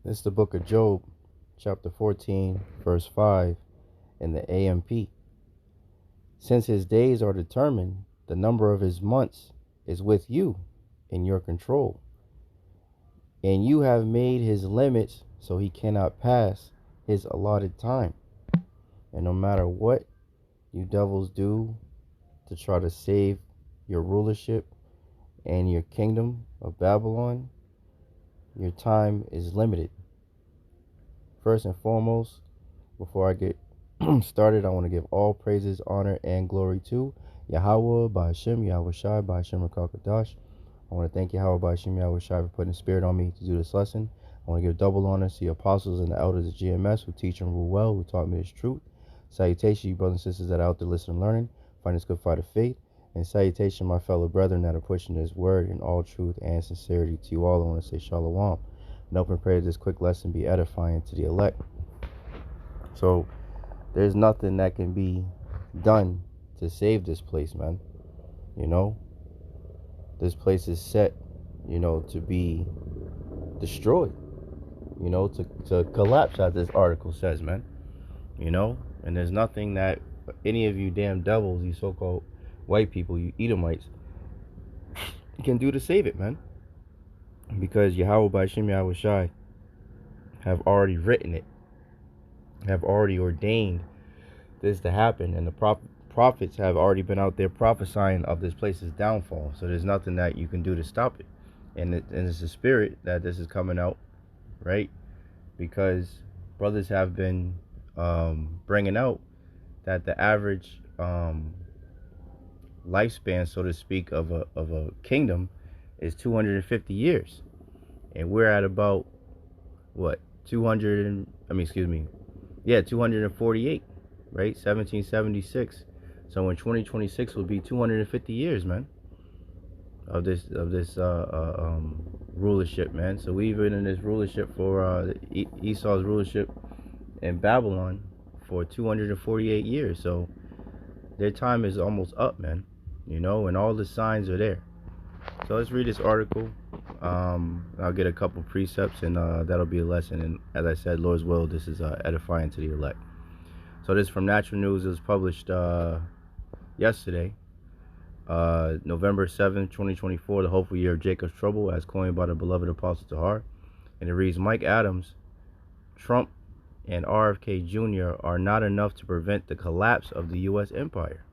This is the book of Job, chapter 14, verse 5, in the AMP. Since his days are determined, the number of his months is with you in your control. And you have made his limits so he cannot pass his allotted time. And no matter what you devils do to try to save your rulership and your kingdom of Babylon, your time is limited. First and foremost, before I get started, I want to give all praises, honor, and glory to Yahweh, Ba'ashem, Yahweh Shai, Ba'ashem, Rakakadash. I want to thank Yahweh, Ba'ashem, Yahweh Shai for putting the spirit on me to do this lesson. I want to give double honor to the apostles and the elders of GMS who teach and rule well, who taught me this truth. Salutation, you brothers and sisters that are out there listening and learning, find this good fight of faith. And salutation, my fellow brethren that are pushing this word in all truth and sincerity. To you all, I want to say shalom. And open prayer that this quick lesson be edifying to the elect. So, there's nothing that can be done to save this place, man. You know, this place is set, to be destroyed, to collapse, as this article says, man. And there's nothing that any of you damn devils, you so-called white people, you Edomites, can do to save it, man. Because Yahweh Ba'ashem Yahweh Shai have already written it, have already ordained this to happen, and the prophets have already been out there prophesying of this place's downfall. So there's nothing that you can do to stop it. And it's the spirit that this is coming out, right? Because brothers have been bringing out that the average lifespan, so to speak, of a kingdom is 250 years, and we're at about what 248, right? 1776. So in 2026 will be 250 years, man, of this rulership, man. So we've been in this rulership for Esau's rulership in Babylon for 248 years. So their time is almost up, man. And all the signs are there. So let's read this article. I'll get a couple precepts, and that'll be a lesson. And as I said, Lord's will, this is edifying to the elect. So this is from Natural News. It was published yesterday, November 7th, 2024, the hopeful year of Jacob's trouble, as coined by the beloved Apostle Tahar. And it reads, Mike Adams, Trump, and RFK Jr. are not enough to prevent the collapse of the U.S. empire.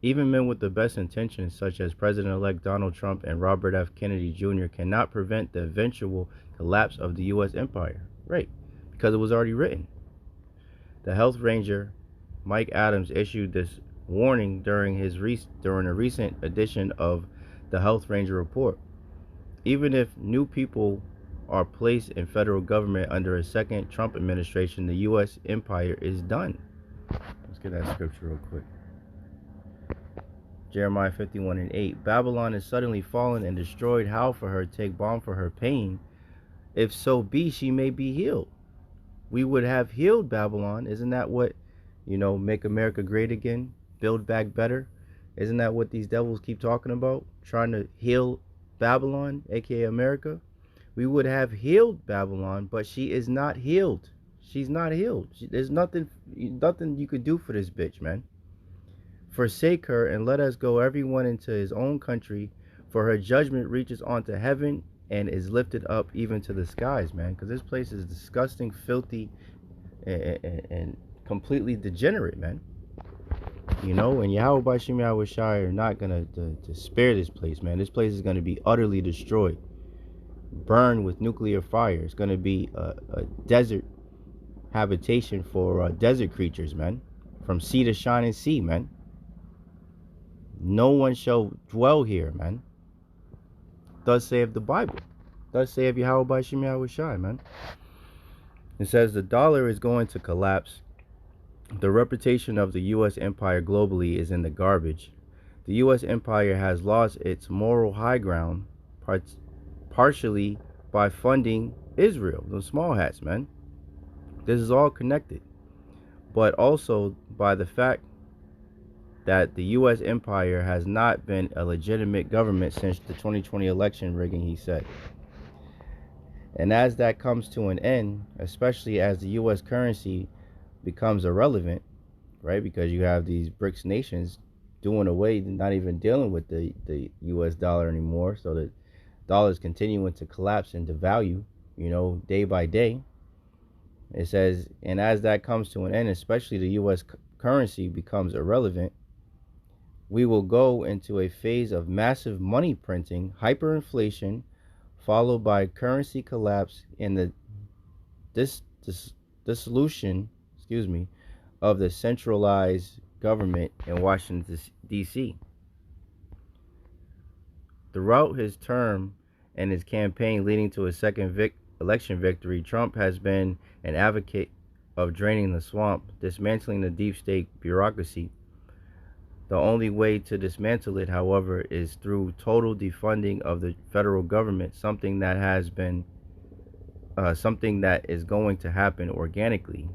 Even men with the best intentions, such as President-elect Donald Trump and Robert F. Kennedy Jr., cannot prevent the eventual collapse of the U.S. empire. Right, because it was already written. The Health Ranger, Mike Adams, issued this warning during a recent edition of the Health Ranger Report. Even if new people are placed in federal government under a second Trump administration, the U.S. empire is done. Let's get that scripture real quick. Jeremiah 51:8. Babylon is suddenly fallen and destroyed. How for her take balm for her pain? If so be she may be healed. We would have healed Babylon. Isn't that what, make America great again? Build back better? Isn't that what these devils keep talking about? Trying to heal Babylon, aka America? We would have healed Babylon, but she is not healed. She's not healed. There's nothing you could do for this bitch, man. Forsake her and let us go everyone into his own country, for her judgment reaches onto heaven and is lifted up even to the skies, man. Because this place is disgusting, filthy, and completely degenerate, man. And Yahweh Ba'ashem Yahweh Shai are not going to spare this place, man. This place is going to be utterly destroyed, burned with nuclear fire. It's going to be a desert habitation for desert creatures, man. From sea to shining sea, man. No one shall dwell here, man. Thus saith the Bible. Thus saith Yahweh Ba'ashem Yahweh Shai, man. It says the dollar is going to collapse. The reputation of the U.S. empire globally is in the garbage. The U.S. empire has lost its moral high ground, partially by funding Israel, those small hats, man. This is all connected. But also by the fact that the U.S. empire has not been a legitimate government since the 2020 election rigging, he said. And as that comes to an end, especially as the US currency becomes irrelevant, right? Because you have these BRICS nations doing away, not even dealing with the US dollar anymore. So the dollar is continuing to collapse and devalue, day by day. It says, and as that comes to an end, especially the US currency becomes irrelevant, we will go into a phase of massive money printing, hyperinflation, followed by currency collapse and the dissolution, of the centralized government in Washington, D.C. Throughout his term and his campaign leading to his second election victory, Trump has been an advocate of draining the swamp, dismantling the deep state bureaucracy. The only way to dismantle it, however, is through total defunding of the federal government, something that is going to happen organically.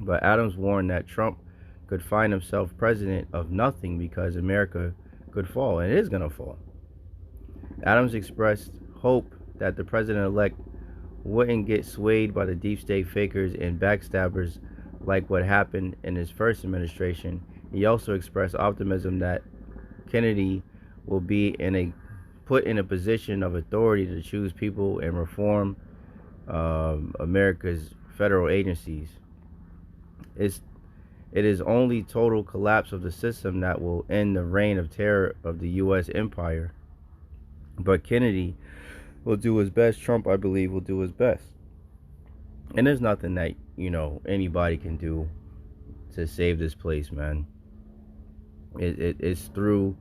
But Adams warned that Trump could find himself president of nothing because America could fall, and it is going to fall. Adams expressed hope that the president-elect wouldn't get swayed by the deep state fakers and backstabbers like what happened in his first administration. He also expressed optimism that Kennedy will be put in a position of authority to choose people and reform America's federal agencies. It is only total collapse of the system that will end the reign of terror of the U.S. empire. But Kennedy will do his best. Trump, I believe, will do his best. And there's nothing that, anybody can do to save this place, man. It's through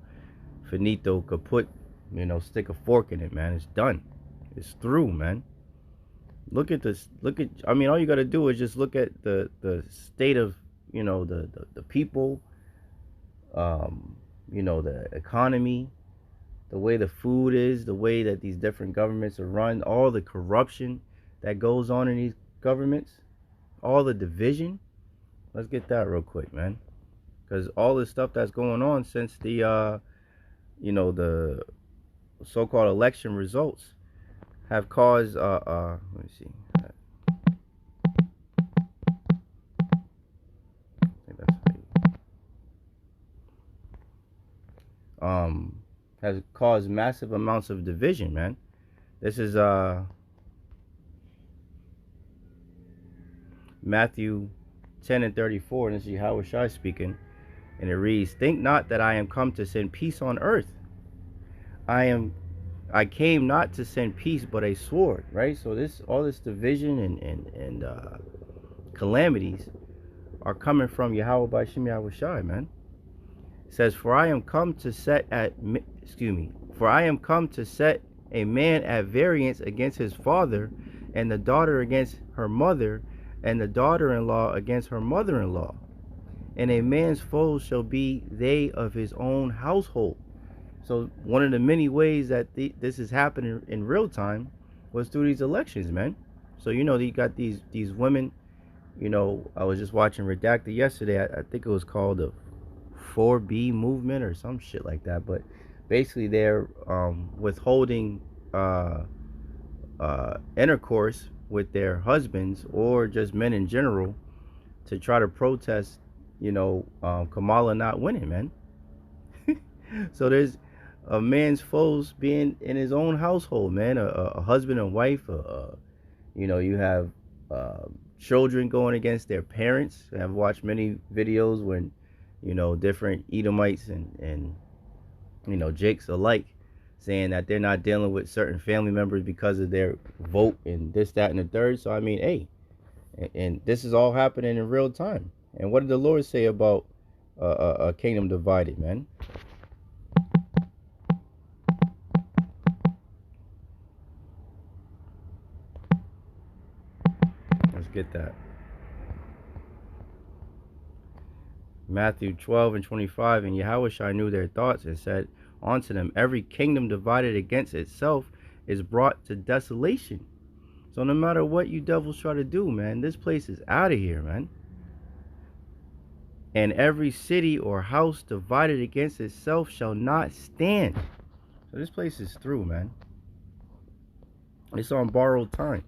finito kaput, stick a fork in it, man. It's done. It's through, man. Look at this. All you got to do is just look at the state of, the people, the economy, the way the food is, the way that these different governments are run, all the corruption that goes on in these governments, all the division. Let's get that real quick, man. Because all the stuff that's going on since the so-called election results have caused, let me see. I think that's has caused massive amounts of division, man. This is Matthew 10:34, and this is Yahweh Shai speaking, and it reads, "Think not that I am come to send peace on earth. I came not to send peace, but a sword." Right? So all this division and calamities are coming from Yahweh by Shem Yahweh Shai, man. It says, For I am come to set a man at variance against his father, and the daughter against her mother, and the daughter-in-law against her mother-in-law. And a man's foes shall be they of his own household. So one of the many ways that this is happening in real time was through these elections, man. So you got these women. I was just watching Redacted yesterday. I think it was called the 4B movement or some shit like that. But basically, they're withholding intercourse with their husbands or just men in general to try to protest, Kamala not winning, man. So there's a man's foes being in his own household, man. A husband and wife. You have children going against their parents. I've watched many videos when, different Edomites and Jakes alike saying that they're not dealing with certain family members because of their vote and this, that, and the third. So, hey, and this is all happening in real time. And what did the Lord say about a kingdom divided, man? Let's get that. Matthew 12:25, and Yahushua knew their thoughts and said unto them, Every kingdom divided against itself is brought to desolation. So no matter what you devils try to do, man, this place is out of here, man. And every city or house divided against itself shall not stand. So this place is through, man. It's on borrowed time.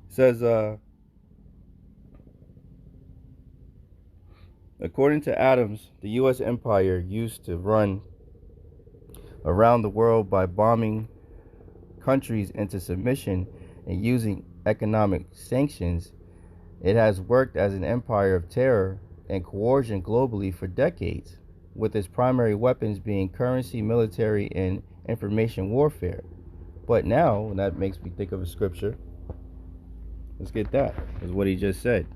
It says, according to Adams, the U.S. empire used to run around the world by bombing countries into submission and using economic sanctions. It has worked as an empire of terror and coercion globally for decades, with its primary weapons being currency, military, and information warfare. But now, and that makes me think of a scripture. Let's get that. Is what he just said.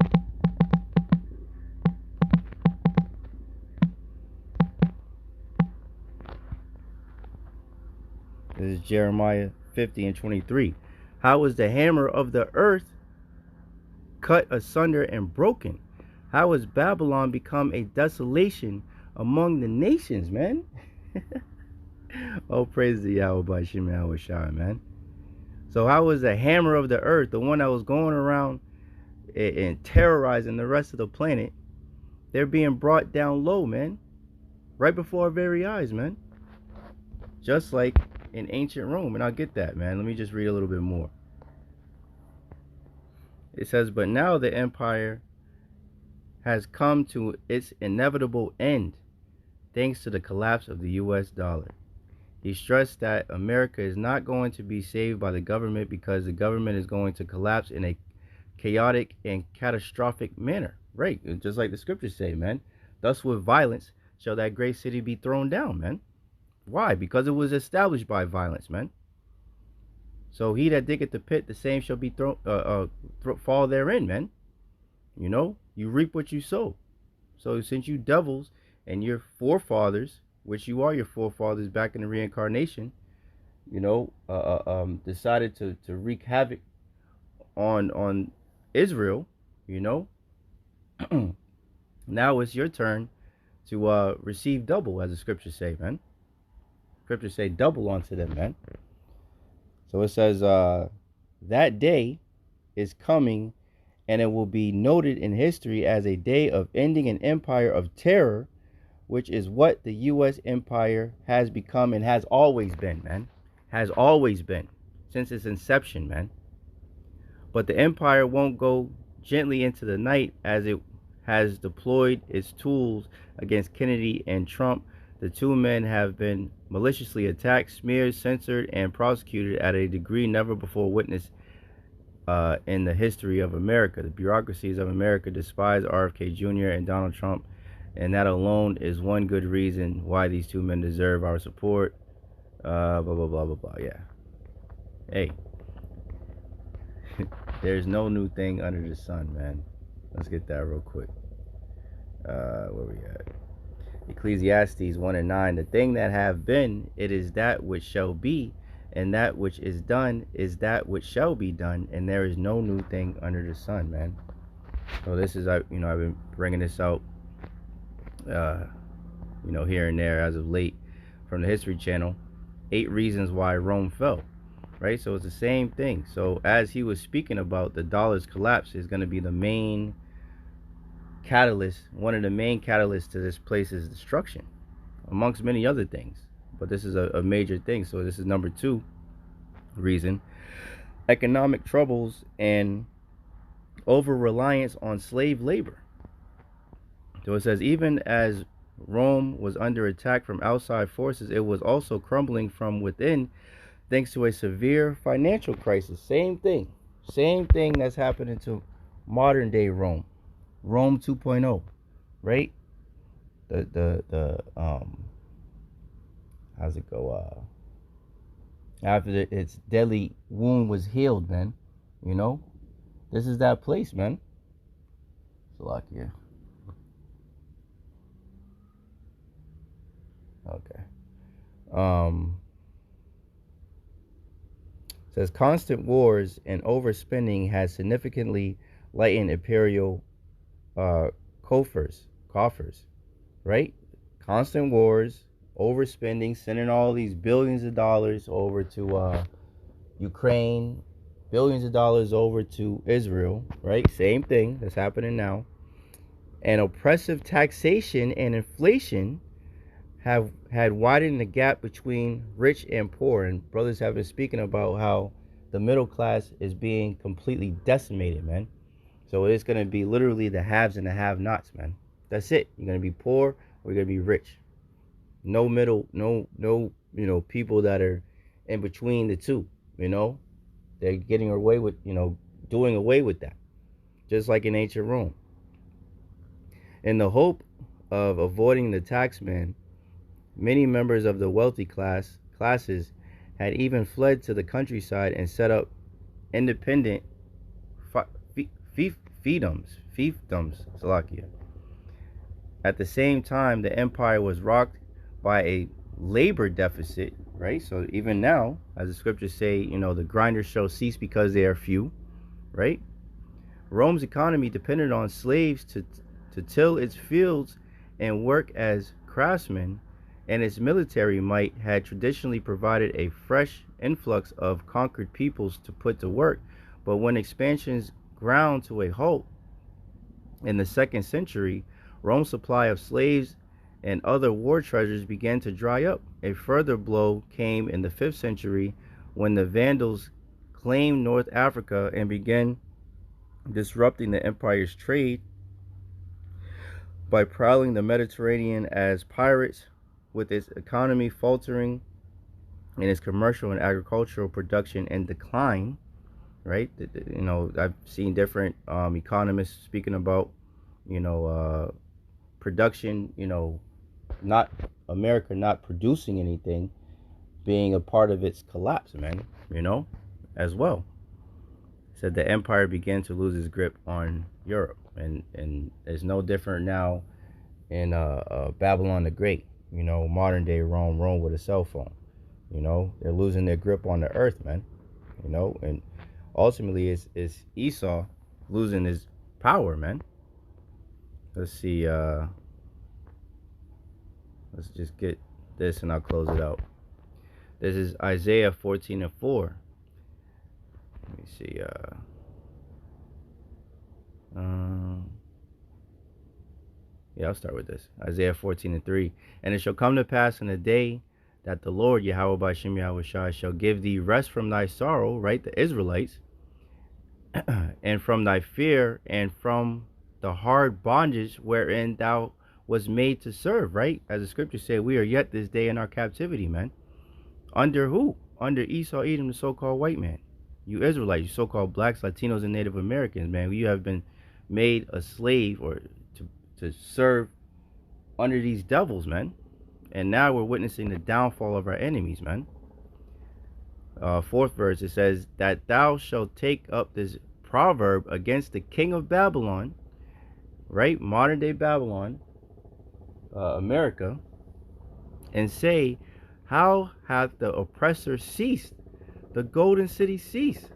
This is Jeremiah 50 and 23. How was the hammer of the earth cut asunder and broken? How has Babylon become a desolation among the nations, man? Oh, praise the Yahweh by Shema Shai, man. So how was the hammer of the earth, the one that was going around and terrorizing the rest of the planet, they're being brought down low, man, right before our very eyes, man, just like in ancient Rome. And I'll get that, man. Let me just read a little bit more. It says, but now the empire has come to its inevitable end thanks to the collapse of the US dollar. He stressed that America is not going to be saved by the government because the government is going to collapse in a chaotic and catastrophic manner. Right, just like the scriptures say, man. Thus with violence shall that great city be thrown down, man. Why? Because it was established by violence, man. So he that diggeth the pit, the same shall be fall therein, man. You know, you reap what you sow. So since you devils and your forefathers, which you are your forefathers back in the reincarnation, you know, decided to wreak havoc on Israel, you know, now it's your turn to receive double, as the scriptures say, man. Scriptures say double unto them, man. So it says, that day is coming, and it will be noted in history as a day of ending an empire of terror, which is what the U.S. empire has become and has always been, man. Has always been, since its inception, man. But the empire won't go gently into the night, as it has deployed its tools against Kennedy and Trump. The two men have been maliciously attacked, smeared, censored, and prosecuted at a degree never before witnessed in the history of America. The bureaucracies of America despise RFK Jr. and Donald Trump, and that alone is one good reason why these two men deserve our support. Blah, blah, blah, blah, blah. Yeah. Hey. There's no new thing under the sun, man. Let's get that real quick. Where we at? Ecclesiastes 1 and 9. The thing that have been, it is that which shall be, and that which is done is that which shall be done, and there is no new thing under the sun, man. So this is, you know, I've been bringing this out, you know, here and there as of late from the History Channel. 8 reasons why Rome fell. Right, so it's the same thing. So as he was speaking about, the dollar's collapse is going to be the main catalyst, one of the main catalysts to this place's destruction, amongst many other things. But this is a major thing. So this is number 2 reason: economic troubles and over-reliance on slave labor. So it says, even as Rome was under attack from outside forces, it was also crumbling from within, thanks to a severe financial crisis. Same thing that's happening to modern day Rome 2.0, right? The how's it go? After its deadly wound was healed, man, you know, this is that place, man. Slovakia. Okay. Says constant wars and overspending has significantly lightened imperial coffers, right? Constant wars, overspending, sending all these billions of dollars over to Ukraine, billions of dollars over to Israel, right? Same thing that's happening now. And oppressive taxation and inflation have had widened the gap between rich and poor. And brothers have been speaking about how the middle class is being completely decimated, man. So it's going to be literally the haves and the have-nots, man. That's it. You're going to be poor or you're going to be rich. No middle, no, people that are in between the two, They're getting away with, doing away with that. Just like in ancient Rome. In the hope of avoiding the taxman, many members of the wealthy classes had even fled to the countryside and set up independent fiefdoms, Slovakia. At the same time, the empire was rocked by a labor deficit, right? So even now, as the scriptures say, the grinders shall cease because they are few, right? Rome's economy depended on slaves to till its fields and work as craftsmen, and its military might had traditionally provided a fresh influx of conquered peoples to put to work. But when expansions ground to a halt in the 2nd century, Rome's supply of slaves and other war treasures began to dry up. A further blow came in the 5th century when the Vandals claimed North Africa and began disrupting the empire's trade by prowling the Mediterranean as pirates, with its economy faltering and its commercial and agricultural production in decline, right? I've seen different economists speaking about, production, not America not producing anything being a part of its collapse, man, as well. Said the empire began to lose its grip on Europe, and it's no different now in Babylon the Great, modern day Rome with a cell phone. They're losing their grip on the earth, man. And ultimately it's Esau losing his power, man. Let's see, let's just get this and I'll close it out. This is Isaiah 14:4. Let me see, I'll start with this. Isaiah 14:3. And it shall come to pass in the day that the Lord, Yahweh by Shem Yahweh Shai, shall give thee rest from thy sorrow, right? The Israelites, and from thy fear, and from the hard bondage wherein thou was made to serve, right? As the scriptures say, we are yet this day in our captivity, man. Under who? Under Esau, Edom, the so-called white man. You Israelites, you so-called blacks, Latinos, and Native Americans, man. You have been made a slave or to serve under these devils, man. And now we're witnessing the downfall of our enemies, man. 4th verse, it says that thou shalt take up this proverb against the king of Babylon, right? Modern day Babylon, America, and say, how hath the oppressor ceased? The golden city ceased.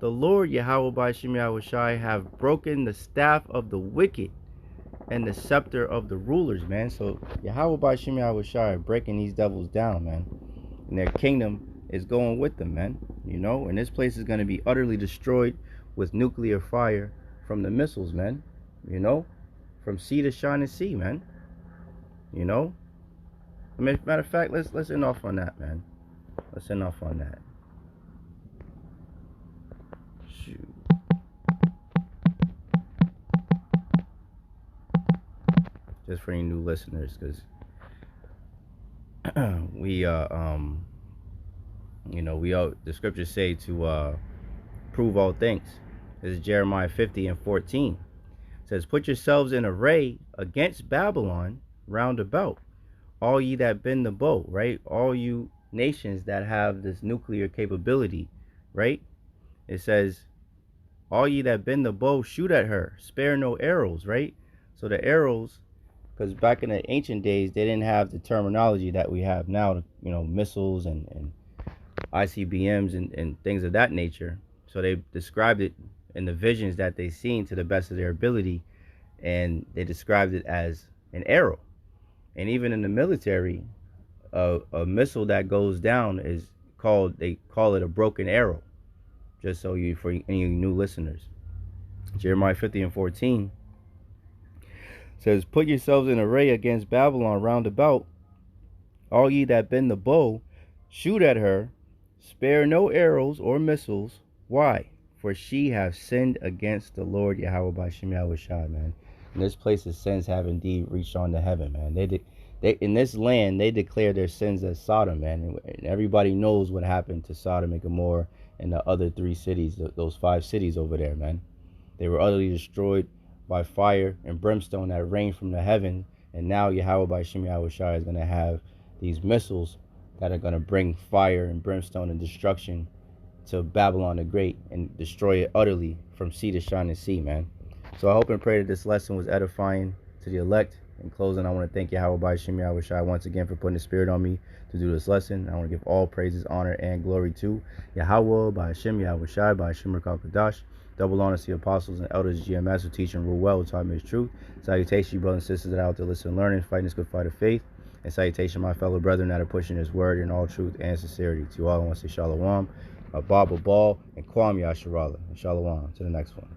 The Lord Yahweh by Shem Yahweh Shai have broken the staff of the wicked and the scepter of the rulers, man. So Yahweh by Shem Yahweh Shai are breaking these devils down, man. And their kingdom is going with them, man. And this place is going to be utterly destroyed with nuclear fire from the missiles, man. From sea to shining sea, man. Matter of fact, let's end off on that, man. Let's end off on that. Shoot. Just for any new listeners, because we the scriptures say to prove all things. This is Jeremiah 50:14. It says, put yourselves in array against Babylon round about, all ye that bend the bow, right? All you nations that have this nuclear capability, right? It says, all ye that bend the bow, shoot at her, spare no arrows, right? So the arrows, because back in the ancient days, they didn't have the terminology that we have now, missiles and ICBMs and things of that nature. So they described it in the visions that they seen to the best of their ability, and they described it as an arrow. And even in the military, a missile that goes down is they call it a broken arrow. Just so for any new listeners. Jeremiah 50:14 says, put yourselves in array against Babylon round about, All ye that bend the bow, shoot at her, spare no arrows or missiles. Why? For she hath sinned against the Lord Yahweh by Shem Yahushai, man. In this place, the sins have indeed reached on to heaven, man. They in this land, they declare their sins as Sodom, man. And everybody knows what happened to Sodom and Gomorrah and the other 3 cities, those 5 cities over there, man. They were utterly destroyed by fire and brimstone that rained from the heaven. And now Yahweh by Shem Yahushai is going to have these missiles that are going to bring fire and brimstone and destruction to Babylon the Great and destroy it utterly from sea to shining sea, man. So I hope and pray that this lesson was edifying to the elect. In closing, I want to thank Yahweh by Shem Yahushai once again for putting the spirit on me to do this lesson. I want to give all praises, honor, and glory to Yahweh by Shem Yahushai by Shem Kadash. Double honors to the apostles and elders, GMS, who teach and rule well, who taught me his truth. Salutation, you brothers and sisters that are out there listening and learning, fighting this good fight of faith. And salutation, my fellow brethren that are pushing his word in all truth and sincerity. To you all, I want to say shalom, Baba Ball, and Kwam Yasharallah. And shalom. To the next one.